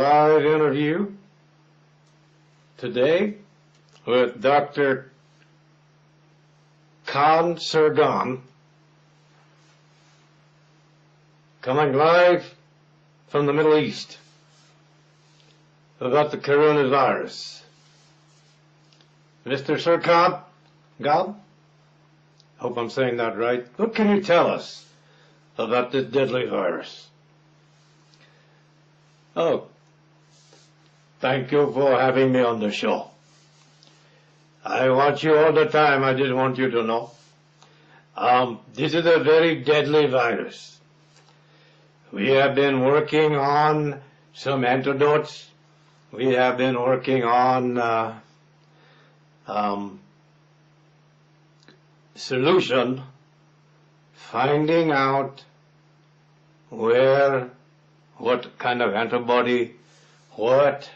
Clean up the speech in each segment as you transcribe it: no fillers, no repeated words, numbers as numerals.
live interview today with Dr. Ghan, coming live from the Middle East about the coronavirus. Mr. Ghan, hope I'm saying that right. What can you tell us about this deadly virus? Oh, thank you for having me on the show. I watch you all the time. I just want you to know. This is a very deadly virus. We have been working on some antidotes. We have been working on solution, finding out what kind of antibody, what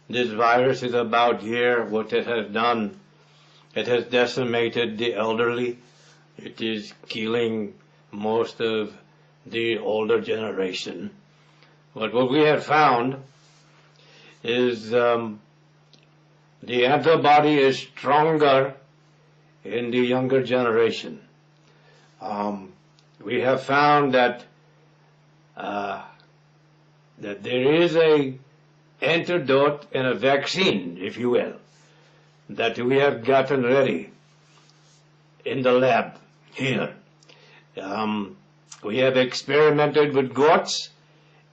this virus is about here, what it has done. It has decimated the elderly. It is killing most of the older generation. But what we have found is the antibody is stronger in the younger generation. We have found that there is a antidote and a vaccine, if you will, that we have gotten ready in the lab here. We have experimented with goats,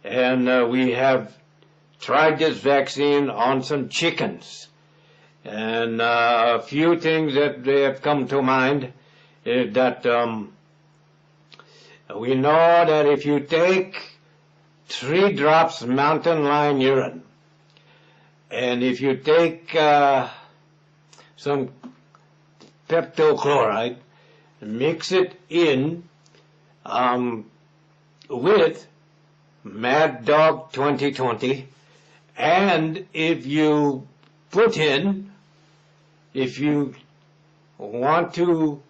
and we have tried this vaccine on some chickens. And a few things that they have come to mind is that we know that if you take 3 drops mountain lion urine, and if you take some peptochloride, mix it in with Mad Dog 2020, and if you want to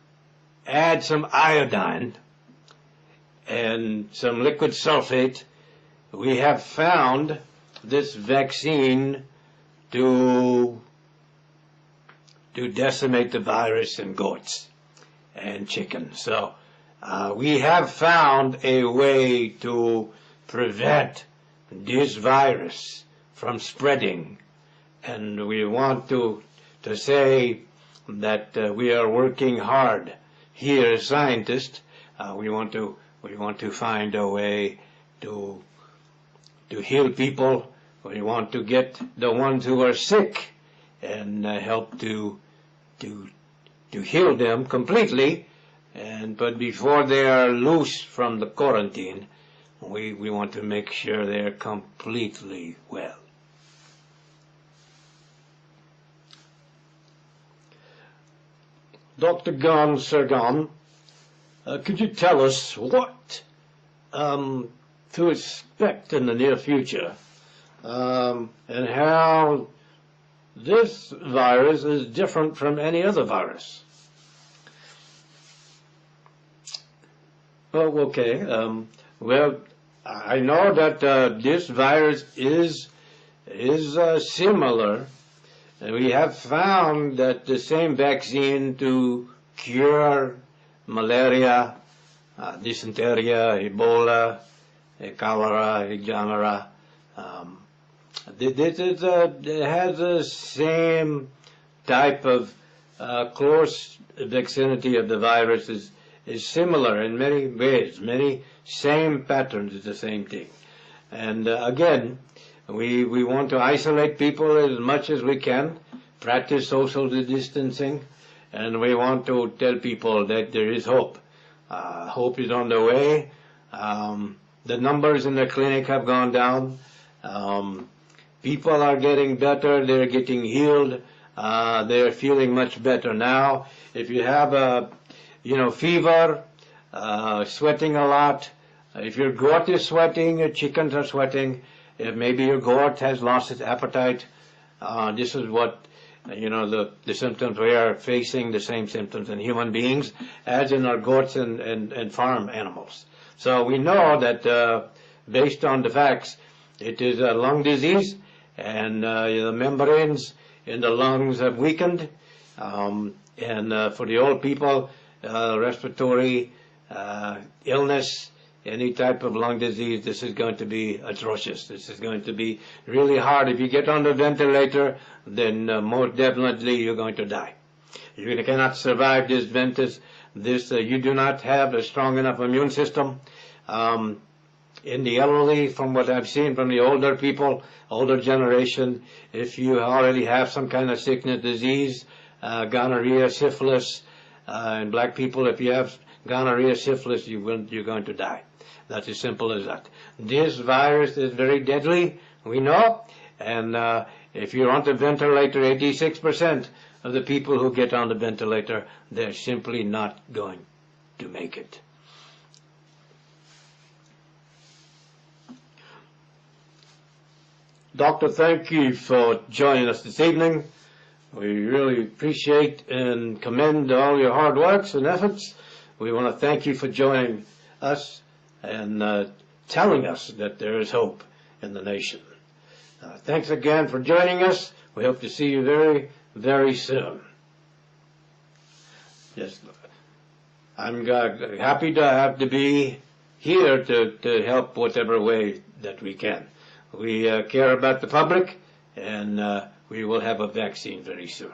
add some iodine and some liquid sulfate, we have found this vaccine to decimate the virus in goats and chickens. So we have found a way to prevent this virus from spreading, and we want to say that we are working hard here as scientists. We want to find a way to heal people. We want to get the ones who are sick and help to heal them completely. But before they are loose from the quarantine, we want to make sure they're completely well. Dr. Ghan, could you tell us what to expect in the near future, and how this virus is different from any other virus? Oh, okay. Well, I know that this virus is similar. And we have found that the same vaccine to cure malaria, dysentery, Ebola, cholera, Gajiwala, it has the same type of close vicinity of the virus, is similar in many ways, many same patterns, is the same thing. And again, we want to isolate people as much as we can, practice social distancing, and we want to tell people that there is hope. Hope is on the way. The numbers in the clinic have gone down. People are getting better. They're getting healed. They're feeling much better now. If you have a fever, sweating a lot, if your goat is sweating, your chickens are sweating, if maybe your goat has lost its appetite, this is what, the symptoms. We are facing the same symptoms in human beings as in our goats and farm animals. So we know that based on the facts, It is a lung disease, and the membranes in the lungs have weakened. And for the old people, respiratory illness, any type of lung disease, this is going to be atrocious. This is going to be really hard. If you get on the ventilator, then most definitely you're going to die. You cannot survive this ventus. You do not have a strong enough immune system. In the elderly, from what I've seen from the older people, older generation, if you already have some kind of sickness, disease, gonorrhea, syphilis, and black people, if you have gonorrhea, syphilis, you're going to die. That's as simple as that. This virus is very deadly, we know, and if you're on the ventilator, 86% of the people who get on the ventilator, they're simply not going to make it. Doctor, thank you for joining us this evening. We really appreciate and commend all your hard works and efforts. We want to thank you for joining us and telling us that there is hope in the nation. Thanks again for joining us. We hope to see you very, very soon. Yes, I'm happy to have to be here to help whatever way that we can. We care about the public, and we will have a vaccine very soon.